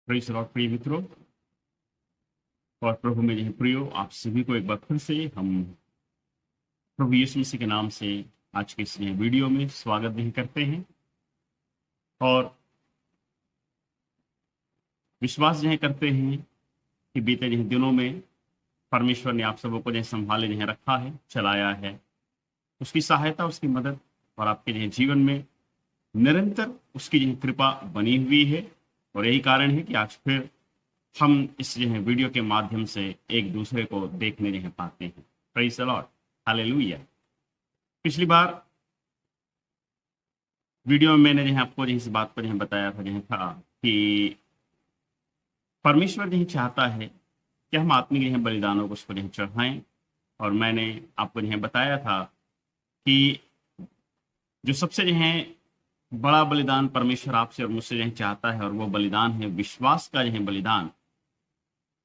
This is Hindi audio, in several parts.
प्रेज द लॉर्ड प्रिय मित्रों और प्रभु में जो प्रियो, आप सभी को एक बार फिर से हम प्रभु यीशु मसीह के नाम से आज के इस वीडियो में स्वागत नहीं करते हैं और विश्वास जो करते हैं कि बीते जो दिनों में परमेश्वर ने आप सबों को जो संभाले जो रखा है, चलाया है। उसकी सहायता, उसकी मदद और आपके जो जीवन में निरंतर उसकी जो कृपा बनी हुई है। और यही कारण है कि आज फिर हम इस जो वीडियो के माध्यम से एक दूसरे को देखने जो पाते हैं। Praise the Lord, hallelujah. पिछली बार वीडियो में मैंने जो आपको जो इस बात पर जो बताया था जो था कि परमेश्वर जो चाहता है कि हम आत्मिक जो बलिदानों को उसको जो चढ़ाएं। और मैंने आपको जो बताया था कि जो सबसे जो बड़ा बलिदान परमेश्वर आपसे और मुझसे जो चाहता है, और वो बलिदान है विश्वास का जो बलिदान।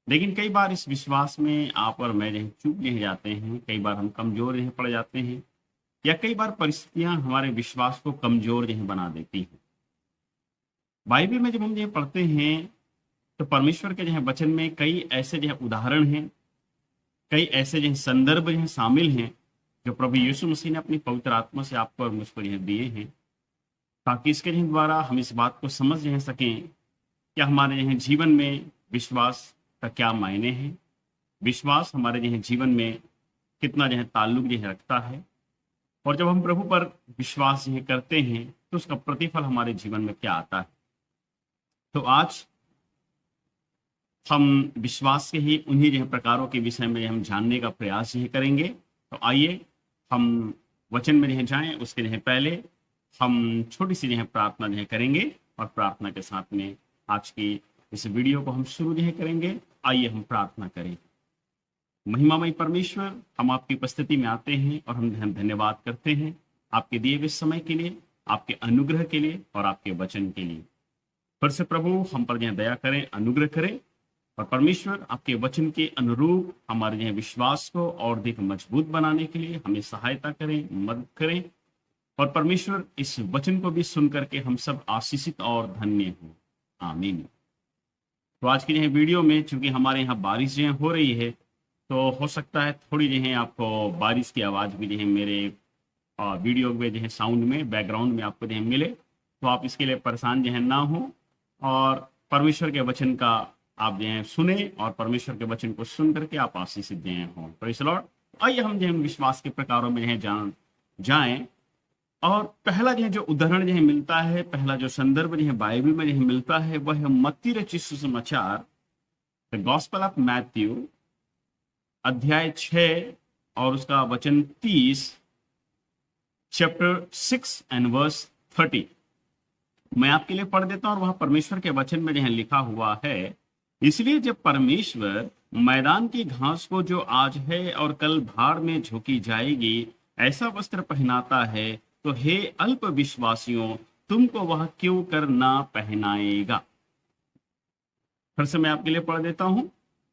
लेकिन कई बार इस विश्वास में आप और मैं जो चूक जो जाते हैं, कई बार हम कमजोर जो पड़ जाते हैं, या कई बार परिस्थितियां हमारे विश्वास को कमजोर जो बना देती हैं। बाइबल में जब हम जो पढ़ते हैं तो परमेश्वर के जो वचन में कई ऐसे जो उदाहरण हैं, कई ऐसे जो संदर्भ जो शामिल हैं जो प्रभु यीशु मसीह ने अपनी पवित्र आत्मा से आपको और मुझको जो दिए हैं, ताकि इसके द्वारा हम इस बात को समझ सकें कि हमारे जो जीवन में विश्वास का क्या मायने हैं, विश्वास हमारे जो जीवन में कितना जो ताल्लुक जो रखता है, और जब हम प्रभु पर विश्वास जो करते हैं तो उसका प्रतिफल हमारे जीवन में क्या आता है। तो आज हम विश्वास के ही उन्हीं जो प्रकारों के विषय में हम जानने का प्रयास ही करेंगे। तो आइए हम वचन में जो जाएं, उसके जो पहले हम छोटी सी जो प्रार्थना जो करेंगे, और प्रार्थना के साथ में आज की इस वीडियो को हम शुरू जो करेंगे। आइए हम प्रार्थना करें। महिमामय परमेश्वर, हम आपकी उपस्थिति में आते हैं और हम धन्यवाद करते हैं आपके दिए हुए समय के लिए, आपके अनुग्रह के लिए और आपके वचन के लिए। फिर से प्रभु हम पर जो दया करें, अनुग्रह करें, और परमेश्वर आपके वचन के अनुरूप हमारे जो विश्वास को और अधिक मजबूत बनाने के लिए हमें सहायता करें, मदद करें। और परमेश्वर इस वचन को भी सुन करके हम सब आशीषित और धन्य हों। आमीन। तो आज की जो वीडियो में चूंकि हमारे यहाँ बारिश जो हो रही है, तो हो सकता है थोड़ी जो है आपको बारिश की आवाज़ भी जो है मेरे वीडियो में जो है साउंड में, बैकग्राउंड में आपको जो है मिले। तो आप इसके लिए परेशान जो है ना हो, और परमेश्वर के वचन का आप जो है सुने, और परमेश्वर के वचन को सुन करके आप आशीषित जो हों। Praise the Lord. आइए हम जो विश्वास के प्रकारों में जो है जाएं। और पहला जो उदाहरण जो मिलता है, पहला जो संदर्भ जो बाइबल में जो मिलता है, वह है मत्ती रचित सुसमाचार, द गॉस्पेल ऑफ मैथ्यू, अध्याय 6 और उसका वचन 30, चैप्टर 6 एंड वर्स 30। मैं आपके लिए पढ़ देता हूं, और वहां परमेश्वर के वचन में जो लिखा हुआ है, इसलिए जब परमेश्वर मैदान की घास को जो आज है और कल भाड़ में झोंकी जाएगी ऐसा वस्त्र पहनाता है, तो हे अल्प विश्वासियों, तुमको वह क्यों कर ना पहनाएगा। फिर से मैं आपके लिए पढ़ देता हूं।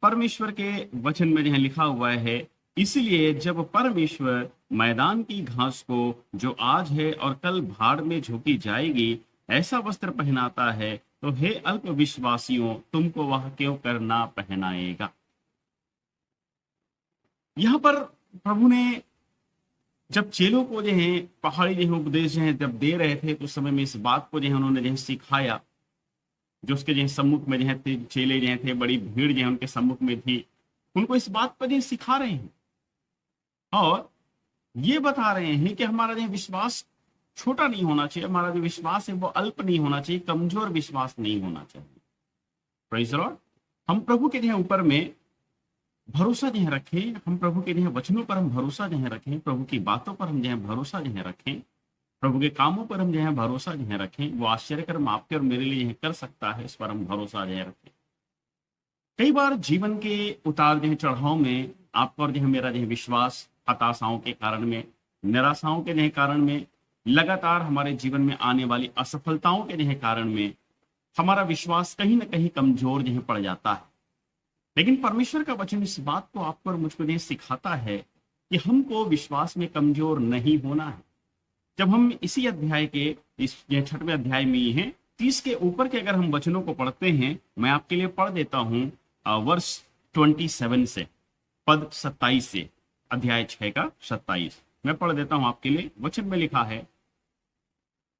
परमेश्वर के वचन में जो लिखा हुआ है, इसलिए जब परमेश्वर मैदान की घास को जो आज है और कल भाड़ में झोंकी जाएगी ऐसा वस्त्र पहनाता है, तो हे अल्प विश्वासियों, तुमको वह क्यों कर ना पहनाएगा। यहां पर प्रभु ने जब चेलों को जो है पहाड़ी जो उपदेश जो है जब दे रहे थे, तो उस समय में इस बात को जो है उन्होंने जो है सिखाया। जो उसके जो सम्मुख में जो है चेले जो थे, बड़ी भीड़ जो है उनके सम्मुख में थी, उनको इस बात पर जो सिखा रहे हैं, और ये बता रहे हैं कि हमारा जो विश्वास छोटा नहीं होना चाहिए, हमारा जो विश्वास है वो अल्प नहीं होना चाहिए, कमजोर विश्वास नहीं होना चाहिए। Praise the Lord. हम प्रभु के जो ऊपर में भरोसा जो रखें, हम प्रभु के जो वचनों पर हम भरोसा जो रखें, प्रभु की बातों पर हम जो भरोसा जो रखें, प्रभु के कामों पर हम जो भरोसा जो रखें, वो आश्चर्यकर्म आपके और मेरे लिए कर सकता है, इस पर हम भरोसा जो रखें। कई बार जीवन के उतार जो चढ़ाव में आपका और जो मेरा जो विश्वास हताशाओं के कारण में, निराशाओं के जो कारण में, लगातार हमारे जीवन में आने वाली असफलताओं के जो कारण में हमारा विश्वास कहीं ना कहीं कमजोर जो पड़ जाता है। लेकिन परमेश्वर का वचन इस बात को आप पर मुझको जो सिखाता है कि हमको विश्वास में कमजोर नहीं होना है। जब हम इसी अध्याय के इस 6वें अध्याय में ही हैं, 30 के ऊपर के अगर हम वचनों को पढ़ते हैं, मैं आपके लिए पढ़ देता हूं वर्ष 27 से, पद 27 से, अध्याय 6 का 27 मैं पढ़ देता हूं आपके लिए। वचन में लिखा है,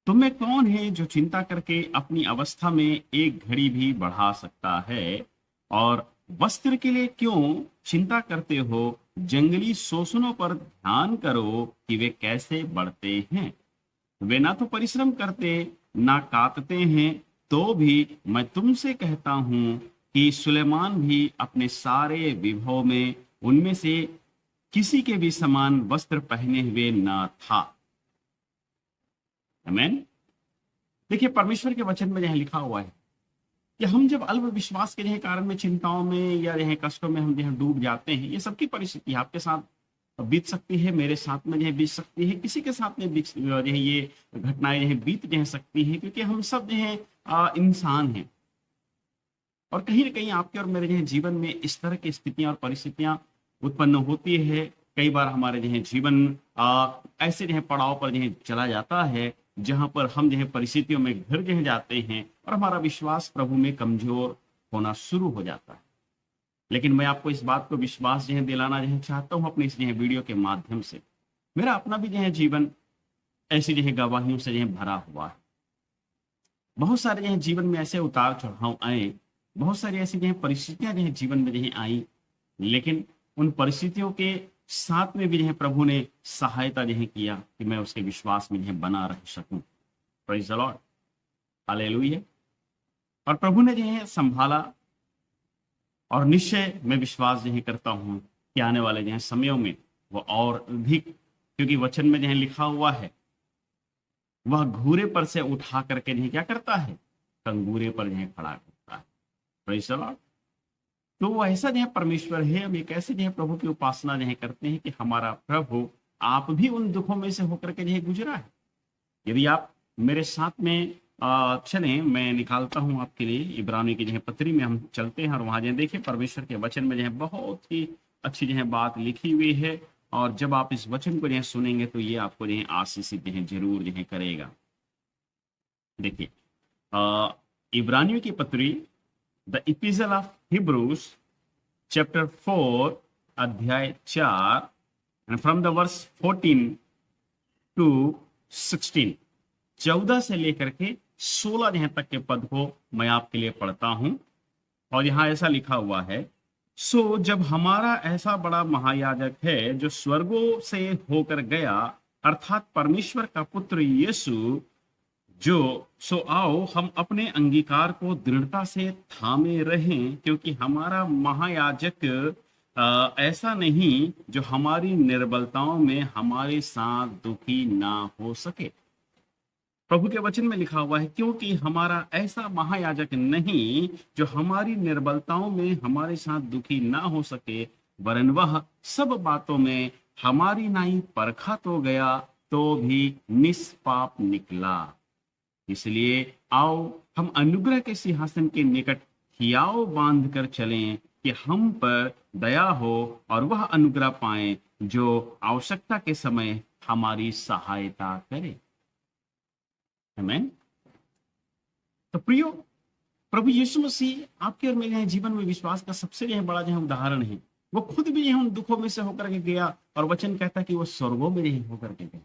तुम में कौन है जो चिंता करके अपनी अवस्था में एक घड़ी भी बढ़ा सकता है? और वस्त्र के लिए क्यों चिंता करते हो? जंगली शोषणों पर ध्यान करो कि वे कैसे बढ़ते हैं। वे ना तो परिश्रम करते ना काटते हैं, तो भी मैं तुमसे कहता हूं कि सुलेमान भी अपने सारे विभव में उनमें से किसी के भी समान वस्त्र पहने हुए न था। आमीन। देखिए, परमेश्वर के वचन में यह लिखा हुआ है कि हम जब अल्प विश्वास के जो कारण में, चिंताओं में या जो कष्टों में हम जो डूब जाते हैं, ये सबकी परिस्थिति आपके साथ बीत सकती है, मेरे साथ में जो बीत सकती है, किसी के साथ में जो है ये घटनाएं जो बीत जो सकती हैं, क्योंकि हम सब जो है इंसान हैं। और कहीं ना कहीं आपके और मेरे जो जीवन में इस तरह की स्थितियां और परिस्थितियां उत्पन्न होती है। कई बार हमारे जो जीवन ऐसे जो पड़ाव पर जो चला जाता है जहां पर हम जो परिस्थितियों में घिर जो जाते हैं और हमारा विश्वास प्रभु में कमजोर होना शुरू हो जाता है। लेकिन मैं आपको इस बात को विश्वास जो दिलाना जो चाहता हूं अपने इस जो वीडियो के माध्यम से। मेरा अपना भी जो जीवन ऐसी जो गवाहियों से जो भरा हुआ है। बहुत सारे जो जीवन में ऐसे उतार चढ़ाव आए, बहुत सारी ऐसी जो परिस्थितियां जो जीवन में जो आई, लेकिन उन परिस्थितियों के साथ में भी जो प्रभु ने सहायता जो किया कि मैं उसके विश्वास में जो बना रह सकूं। Praise the Lord, hallelujah. और प्रभु ने जो संभाला, और निश्चय मैं विश्वास जो करता हूं कि आने वाले जो समयों में वो और अधिक, क्योंकि वचन में जो लिखा हुआ है, वह घूरे पर से उठा करके नहीं क्या करता है, कंगूरे पर जो खड़ा करता है। Praise the Lord. तो वो ऐसा जो परमेश्वर है, हम एक ऐसे जो प्रभु की उपासना जो करते हैं कि हमारा प्रभु आप भी उन दुखों में से होकर के जो गुजरा है। यदि आप मेरे साथ में चलें, मैं निकालता हूं आपके लिए इब्रानी की जो पत्री में हम चलते हैं, और वहां जो देखिए परमेश्वर के वचन में जो बहुत ही अच्छी जो बात लिखी हुई है। और जब आप इस वचन को जो सुनेंगे तो ये आपको जो आशीषित जो जरूर जो करेगा। देखिए, इब्रानियों की पत्री, द इपिसल ऑफ हिब्रूज चैप्टर 4 अध्याय 4 and from the verse 14 to 16, 14 से लेकर के 16 यहाँ तक के पद को मैं आपके लिए पढ़ता हूं। और यहाँ ऐसा लिखा हुआ है, सो जब हमारा ऐसा बड़ा महायाजक है जो स्वर्गों से होकर गया, अर्थात परमेश्वर का पुत्र यीशु, सो आओ हम अपने अंगीकार को दृढ़ता से थामे रहें, क्योंकि हमारा महायाजक ऐसा नहीं जो हमारी निर्बलताओं में हमारे साथ दुखी ना हो सके। प्रभु के वचन में लिखा हुआ है, क्योंकि हमारा ऐसा महायाजक नहीं जो हमारी निर्बलताओं में हमारे साथ दुखी ना हो सके, वरन वह सब बातों में हमारी नाई परखा तो गया, तो भी निष्पाप निकला। इसलिए आओ हम अनुग्रह के सिंहासन के निकट हियाव बांध कर चलें कि हम पर दया हो और वह अनुग्रह पाएं जो आवश्यकता के समय हमारी सहायता करे। आमीन। तो प्रियो, प्रभु यीशु मसीह आपके और मेरे जीवन में विश्वास का सबसे बड़ा जो उदाहरण है। वो खुद भी उन दुखों में से होकर के गया, और वचन कहता है कि वो स्वर्गों में नहीं होकर के गया।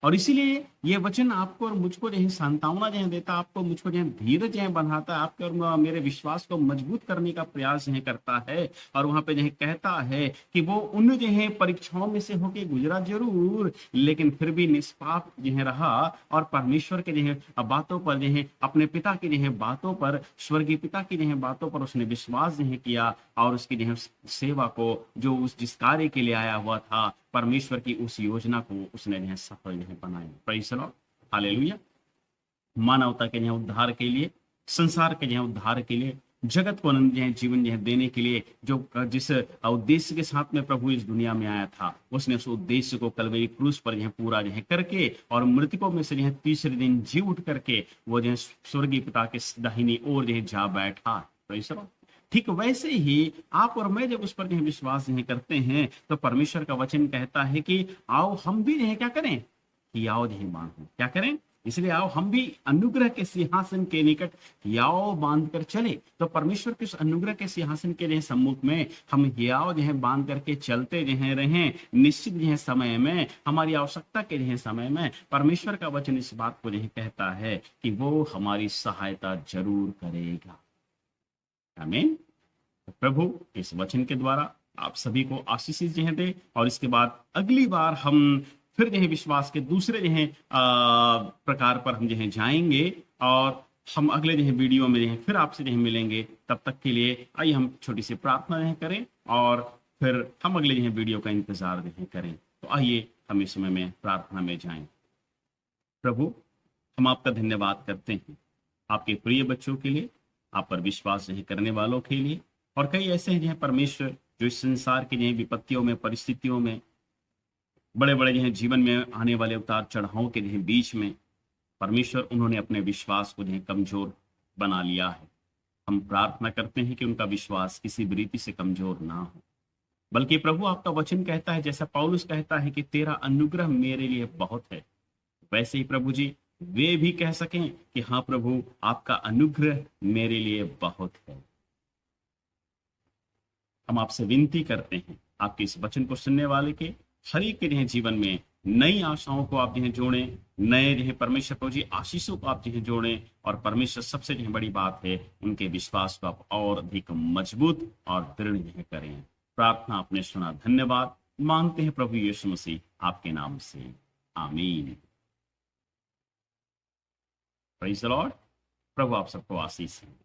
और इसीलिए ये वचन आपको और मुझको जो सांत्वना जो देता, आपको मुझको जो धीरज जो बढ़ाता है, आपके और मेरे विश्वास को मजबूत करने का प्रयास जो करता है। और वहां पे जो कहता है कि वो उन जो परीक्षाओं में से होके गुजरा जरूर, लेकिन फिर भी निष्पाप जो रहा, और परमेश्वर के जो बातों पर जो अपने पिता की जो बातों पर, स्वर्गीय पिता की जो बातों पर उसने विश्वास जो किया, और उसकी जो सेवा को, जो उस जिस कार्य के लिए आया हुआ था, परमेश्वर की उस योजना को उसने सफल बनाया। Praise the Lord, hallelujah. मानवता के उद्धार के लिए, संसार के उद्धार के लिए, जगत को अनंत जीवन देने के लिए, जो जिस उद्देश्य के साथ में प्रभु इस दुनिया में आया था, उसने उस उद्देश्य को कलवरी क्रूस पर पूरा करके, और मृतकों में से तीसरे दिन जी उठ करके वो स्वर्गीय पिता के दाहिनी ओर जा बैठा। Praise the Lord. ठीक वैसे ही आप और मैं जब उस पर विश्वास नहीं करते हैं, तो परमेश्वर का वचन कहता है कि आओ हम भी क्या करें, हियाव बांधो। क्या करें? इसलिए आओ हम भी अनुग्रह के सिंहासन के निकट याव बांध कर चले। तो परमेश्वर के उस अनुग्रह के सिंहासन के जो सम्मुख में हम याव जो है बांध करके चलते जो है रहें। निश्चित जो है समय में, हमारी आवश्यकता के जो है समय में परमेश्वर का वचन इस बात को जो है कहता है कि वो हमारी सहायता जरूर करेगा। आमीन। तो प्रभु इस वचन के द्वारा आप सभी को आशीषित जो है दे, और इसके बाद अगली बार हम फिर जो है विश्वास के दूसरे जो है प्रकार पर हम जो है जाएंगे, और हम अगले जो है वीडियो में जो है फिर आपसे जो है मिलेंगे। तब तक के लिए आइए हम छोटी सी प्रार्थना जो है करें, और फिर हम अगले जो है वीडियो का इंतजार जो है करें। तो आइए हम इस समय में प्रार्थना में जाएं। प्रभु, हम आपका धन्यवाद करते हैं आपके प्रिय बच्चों के लिए, आप पर विश्वास नहीं करने वालों के लिए, और कई ऐसे हैं जो है परमेश्वर जो इस संसार की जो है विपत्तियों में, परिस्थितियों में, बड़े बड़े जो है जीवन में आने वाले उतार चढ़ावों के जो है बीच में परमेश्वर उन्होंने अपने विश्वास को जो है कमजोर बना लिया है। हम प्रार्थना करते हैं कि उनका विश्वास किसी भी रीति से कमजोर ना हो, बल्कि प्रभु आपका वचन कहता है, जैसा पौलुस कहता है कि तेरा अनुग्रह मेरे लिए बहुत है, वैसे ही प्रभु जी वे भी कह सकें कि हाँ प्रभु आपका अनुग्रह मेरे लिए बहुत है। हम आपसे विनती करते हैं आपके इस वचन को सुनने वाले के हर एक के जीवन में नई आशाओं को आप जो जोड़ें, नए जो परमेश्वर प्रभु जी आशीषों को आप जो जोड़ें, और परमेश्वर सबसे जो बड़ी बात है उनके विश्वास को आप और अधिक मजबूत और दृढ़ करें। प्रार्थना आपने सुना, धन्यवाद मांगते हैं प्रभु यीशु मसीह आपके नाम से, आमीन। Praise the Lord. प्रभु आप सबको आशीष है।